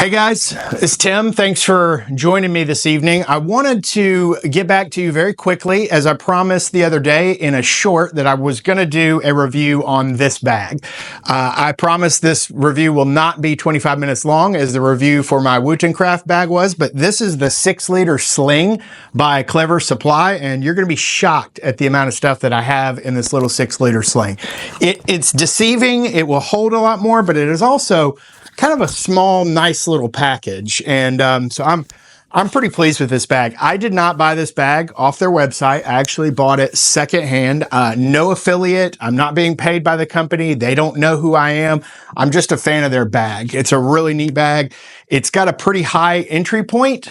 Hey guys, it's Tim. Thanks for joining me this evening. I wanted to get back to you very quickly, as I promised the other day in a short, that I was going to do a review on this bag. I promise this review will not be 25 minutes long as the review for my Craft bag was, but this is the 6-liter Sling by Clever Supply, and you're going to be shocked at the amount of stuff that I have in this little 6-liter Sling. It's deceiving. It will hold a lot more, but it is also kind of a small, nice little package. And so I'm pretty pleased with this bag. I did not buy this bag off their website. I actually bought it secondhand. No affiliate. I'm not being paid by the company. They don't know who I am. I'm just a fan of their bag. It's a really neat bag. It's got a pretty high entry point,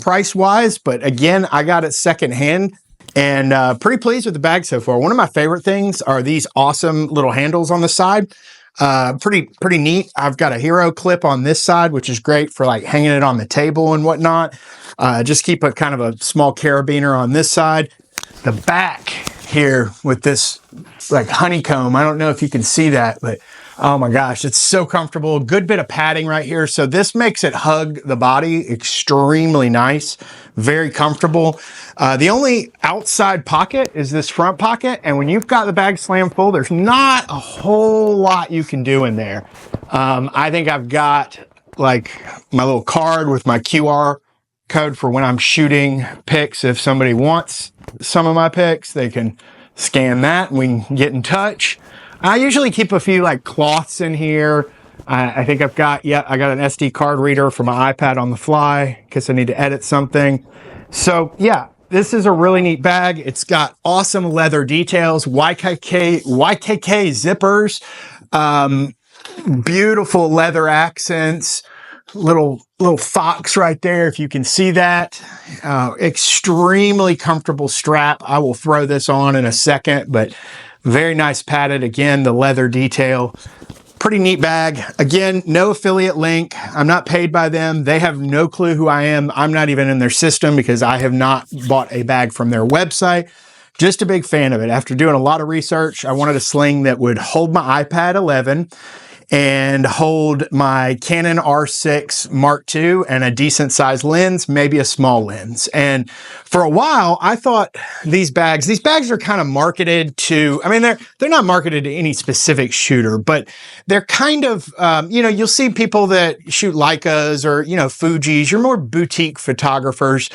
price-wise, but again, I got it secondhand. And pretty pleased with the bag so far. One of my favorite things are these awesome little handles on the side. Pretty neat. I've got a hero clip on this side, which is great for like hanging it on the table and whatnot. Just keep a kind of a small carabiner on this side. The back here with this like honeycomb, I don't know if you can see that, but oh my gosh, it's so comfortable. Good bit of padding right here. So this makes it hug the body extremely nice, very comfortable. The only outside pocket is this front pocket. And when you've got the bag slammed full, there's not a whole lot you can do in there. I think I've got like my little card with my QR code for when I'm shooting pics. If somebody wants some of my pics, they can scan that and we can get in touch. I usually keep a few like cloths in here. I think I got an SD card reader for my iPad on the fly in case I need to edit something. So yeah, this is a really neat bag. It's got awesome leather details, YKK zippers, beautiful leather accents, little fox right there, if you can see that. Extremely comfortable strap. I will throw this on in a second, but very nice padded. Again, the leather detail. Pretty neat bag. Again, no affiliate link. I'm not paid by them. They have no clue who I am. I'm not even in their system because I have not bought a bag from their website. Just a big fan of it. After doing a lot of research, I wanted a Sling that would hold my iPad 11 and hold my Canon R6 Mark II and a decent sized lens, maybe a small lens. And for a while, I thought these bags are kind of marketed to, I mean, they're not marketed to any specific shooter, but they're kind of, you'll see people that shoot Leicas or, Fujis, you're more boutique photographers.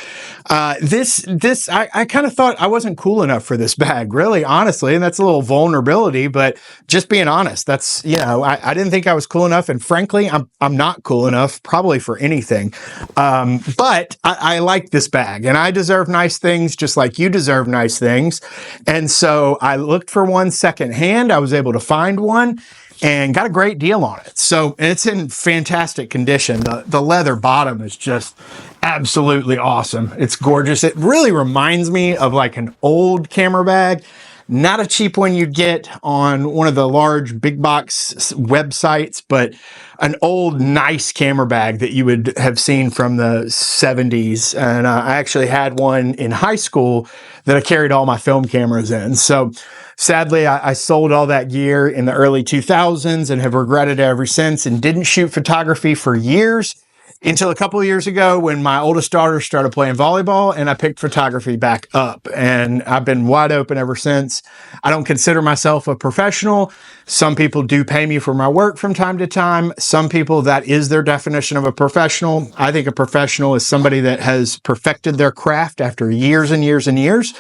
I kind of thought I wasn't cool enough for this bag, really, honestly, and that's a little vulnerability, but just being honest, that's, I didn't think I was cool enough, and frankly, I'm not cool enough probably for anything. But I like this bag, and I deserve nice things just like you deserve nice things. And so I looked for one secondhand. I was able to find one and got a great deal on it. So it's in fantastic condition. The leather bottom is just absolutely awesome. It's gorgeous. It really reminds me of like an old camera bag. Not a cheap one you'd get on one of the large big box websites, but an old nice camera bag that you would have seen from the 70s. And I actually had one in high school that I carried all my film cameras in. So sadly, I sold all that gear in the early 2000s and have regretted it ever since, and didn't shoot photography for years. Until a couple of years ago when my oldest daughter started playing volleyball and I picked photography back up, and I've been wide open ever since. I don't consider myself a professional. Some people do pay me for my work from time to time. Some people, that is their definition of a professional. I think a professional is somebody that has perfected their craft after years and years and years.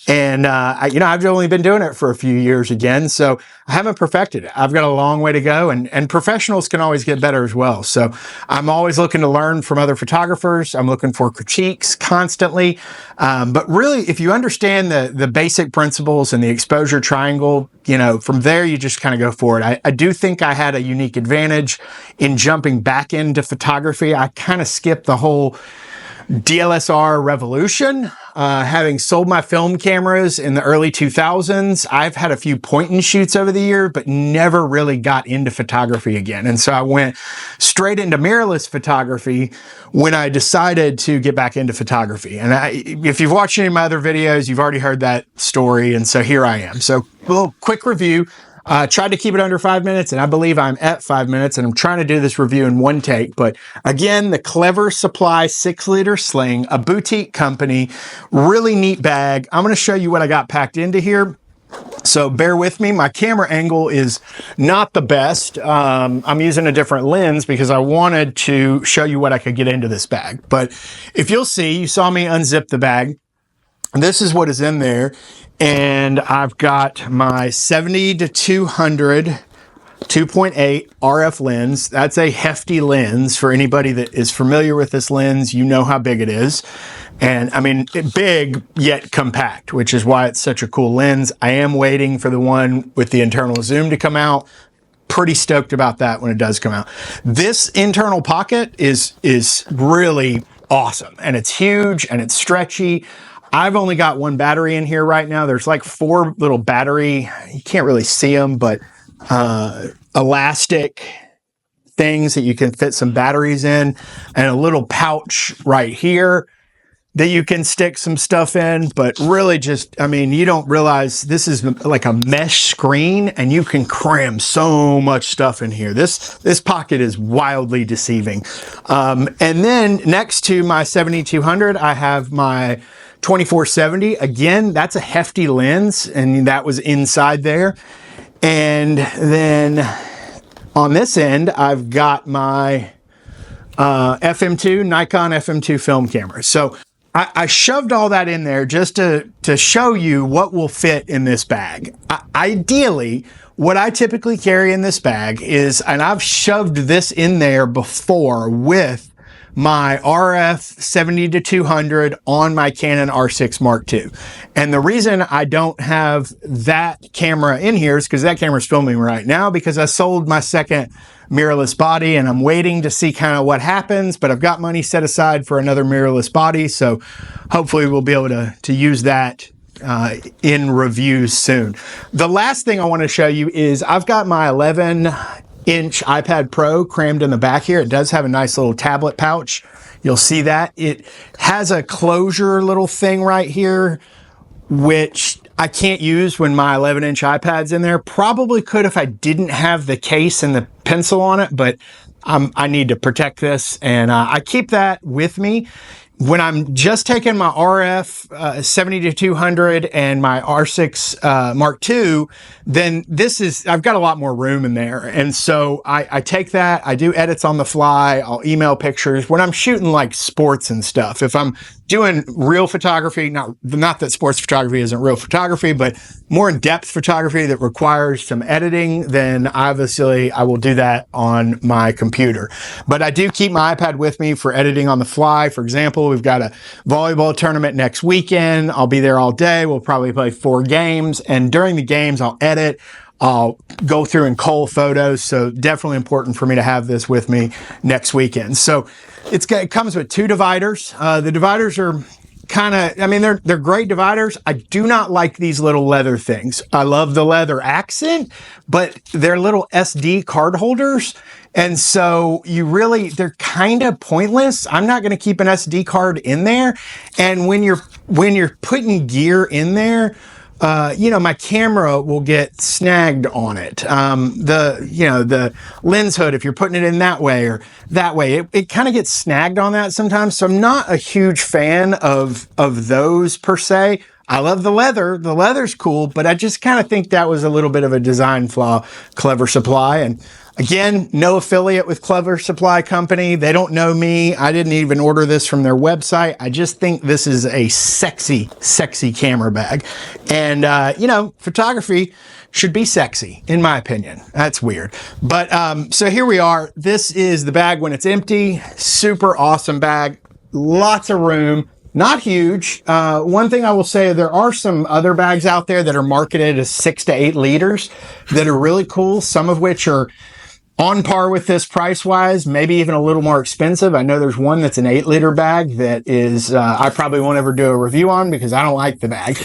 And, I've only been doing it for a few years again, so I haven't perfected it. I've got a long way to go, and professionals can always get better as well. So I'm always looking to learn from other photographers. I'm looking for critiques constantly. But really, if you understand the basic principles and the exposure triangle, from there, you just kind of go for it. I do think I had a unique advantage in jumping back into photography. I kind of skipped the whole DLSR revolution. Having sold my film cameras in the early 2000s, I've had a few point and shoots over the year, but never really got into photography again. And so I went straight into mirrorless photography when I decided to get back into photography. And if you've watched any of my other videos, you've already heard that story. And so here I am. So a little quick review. Tried to keep it under 5 minutes, and I believe I'm at 5 minutes, and I'm trying to do this review in one take. But again, the Clever Supply 6-liter Sling, a boutique company, really neat bag. I'm going to show you what I got packed into here. So bear with me. My camera angle is not the best. I'm using a different lens because I wanted to show you what I could get into this bag. But if you'll see, you saw me unzip the bag. This is what is in there. And I've got my 70-200 2.8 RF lens. That's a hefty lens. For anybody that is familiar with this lens, you know how big it is. And I mean, big yet compact, which is why it's such a cool lens. I am waiting for the one with the internal zoom to come out. Pretty stoked about that when it does come out. This internal pocket is really awesome, and it's huge and it's stretchy. I've only got one battery in here right now. There's like 4 little battery, you can't really see them, but elastic things that you can fit some batteries in, and a little pouch right here that you can stick some stuff in. But really just, I mean, you don't realize this is like a mesh screen, and you can cram so much stuff in here. This pocket is wildly deceiving. And then next to my 70-200, I have my 24-70. Again, that's a hefty lens, and that was inside there. And then on this end, I've got my FM2, Nikon FM2 film camera. So I shoved all that in there just to show you what will fit in this bag. Ideally, what I typically carry in this bag is, and I've shoved this in there before with my RF 70-200 on my Canon R6 Mark II. And the reason I don't have that camera in here is because that camera's filming right now, because I sold my second mirrorless body and I'm waiting to see kind of what happens, but I've got money set aside for another mirrorless body. So hopefully we'll be able to use that in reviews soon. The last thing I want to show you is I've got my 11-inch iPad Pro crammed in the back here. It does have a nice little tablet pouch. You'll see that. It has a closure little thing right here, which I can't use when my 11-inch iPad's in there. Probably could if I didn't have the case and the pencil on it, but I need to protect this, and I keep that with me. When I'm just taking my RF 70-200 and my R6 Mark II, then I've got a lot more room in there. And so I take that, I do edits on the fly, I'll email pictures. When I'm shooting like sports and stuff, if I'm doing real photography, not that sports photography isn't real photography, but more in-depth photography that requires some editing, then obviously I will do that on my computer. But I do keep my iPad with me for editing on the fly. For example, we've got a volleyball tournament next weekend. I'll be there all day. We'll probably play 4 games. And during the games, I'll edit. I'll go through and cull photos. So definitely important for me to have this with me next weekend. So it comes with 2 dividers. The dividers are kind of, I mean, they're great dividers. I do not like these little leather things. I love the leather accent, but they're little SD card holders. And so they're kind of pointless. I'm not going to keep an SD card in there. And when you're putting gear in there, my camera will get snagged on it. The lens hood, if you're putting it in that way or that way, it kind of gets snagged on that sometimes. So I'm not a huge fan of those per se. I love the leather. The leather's cool, but I just kind of think that was a little bit of a design flaw, Clever Supply. And again, no affiliate with Clever Supply Company. They don't know me. I didn't even order this from their website. I just think this is a sexy, sexy camera bag. And, photography should be sexy, in my opinion. That's weird. But so here we are. This is the bag when it's empty. Super awesome bag. Lots of room. Not huge. One thing I will say, there are some other bags out there that are marketed as 6 to 8 liters that are really cool, some of which are on par with this price-wise, maybe even a little more expensive. I know there's one that's an 8-liter bag that is, I probably won't ever do a review on because I don't like the bag.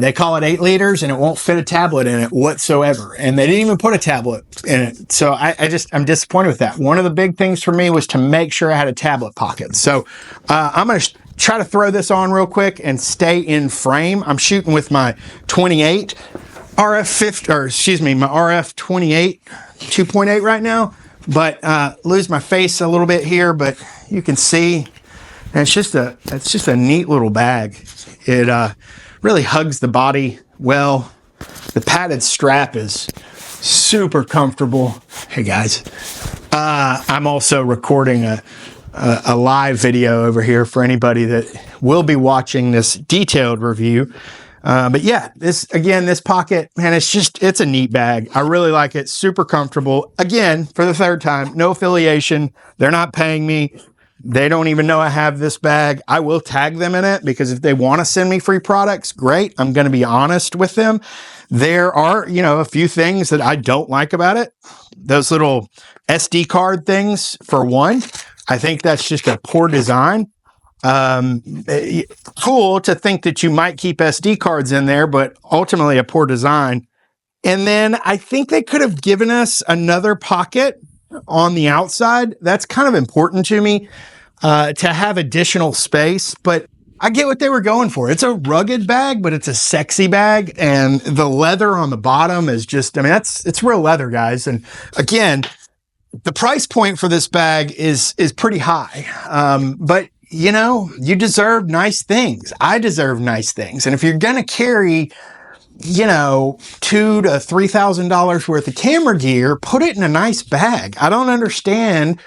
They call it 8 liters and it won't fit a tablet in it whatsoever. And they didn't even put a tablet in it. So I'm disappointed with that. One of the big things for me was to make sure I had a tablet pocket. So, I'm going to try to throw this on real quick and stay in frame. I'm shooting with my 28 RF50, or excuse me, my RF28 2.8 right now, but lose my face a little bit here, but you can see it's just a neat little bag. It really hugs the body well. The padded strap is super comfortable. Hey guys, I'm also recording a live video over here for anybody that will be watching this detailed review. But yeah, this pocket, man, it's a neat bag. I really like it. Super comfortable. Again, for the third time, no affiliation. They're not paying me. They don't even know I have this bag. I will tag them in it because if they want to send me free products, great. I'm going to be honest with them. There are, a few things that I don't like about it. Those little SD card things, for one. I think that's just a poor design. Cool to think that you might keep SD cards in there, but ultimately a poor design. And then I think they could have given us another pocket on the outside. That's kind of important to me, to have additional space, but I get what they were going for. It's a rugged bag, but it's a sexy bag. And the leather on the bottom is just, it's real leather, guys. And again, the price point for this bag is pretty high. But you deserve nice things. I deserve nice things. And if you're going to carry, $2,000 to $3,000 worth of camera gear, put it in a nice bag. I don't understand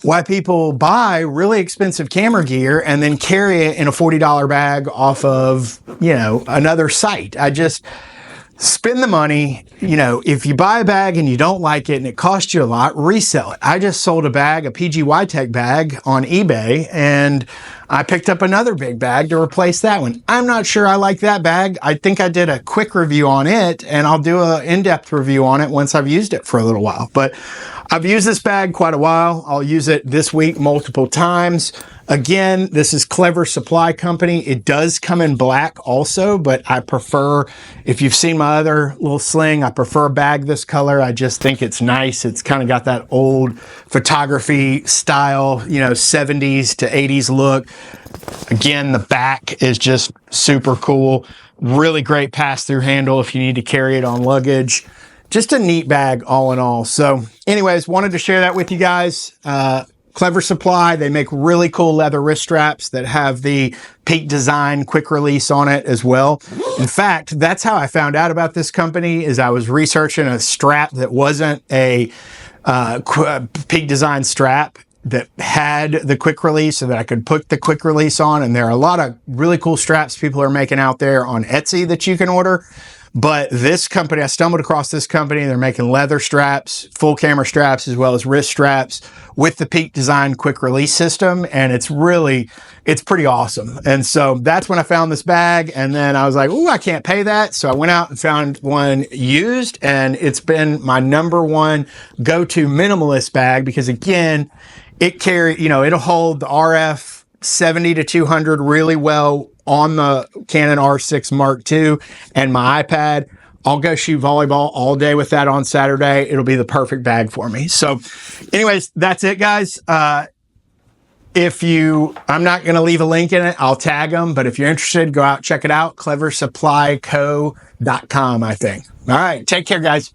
why people buy really expensive camera gear and then carry it in a $40 bag off of, another site. I just spend the money. If you buy a bag and you don't like it and it costs you a lot, resell it. I just sold a PGY Tech bag on eBay, and I picked up another big bag to replace that one. I'm not sure I like that bag. I think I did a quick review on it, and I'll do an in-depth review on it once I've used it for a little while. But I've used this bag quite a while. I'll use it this week multiple times. Again, this is Clever Supply Company. It does come in black also, but I prefer, if you've seen my other little sling, I prefer a bag this color. I just think it's nice. It's kind of got that old photography style, 70s to 80s look. Again, the back is just super cool. Really great pass-through handle if you need to carry it on luggage. Just a neat bag all in all. So anyways, wanted to share that with you guys. Clever Supply, they make really cool leather wrist straps that have the Peak Design quick release on it as well. In fact, that's how I found out about this company, is I was researching a strap that wasn't a Peak Design strap that had the quick release so that I could put the quick release on. And there are a lot of really cool straps people are making out there on Etsy that you can order. But this company, I stumbled across this company. They're making leather straps, full camera straps, as well as wrist straps with the Peak Design quick release system. And it's pretty awesome. And so that's when I found this bag. And then I was like, ooh, I can't pay that. So I went out and found one used, and it's been my number one go-to minimalist bag because, again, it'll hold the RF 70 to 200 really well on the Canon R6 Mark II and my iPad. I'll go shoot volleyball all day with that on Saturday. It'll be the perfect bag for me. So anyways, that's it, guys. I'm not going to leave a link in it. I'll tag them, but if you're interested, go out, check it out. cleversupplyco.com, I think. All right. Take care, guys.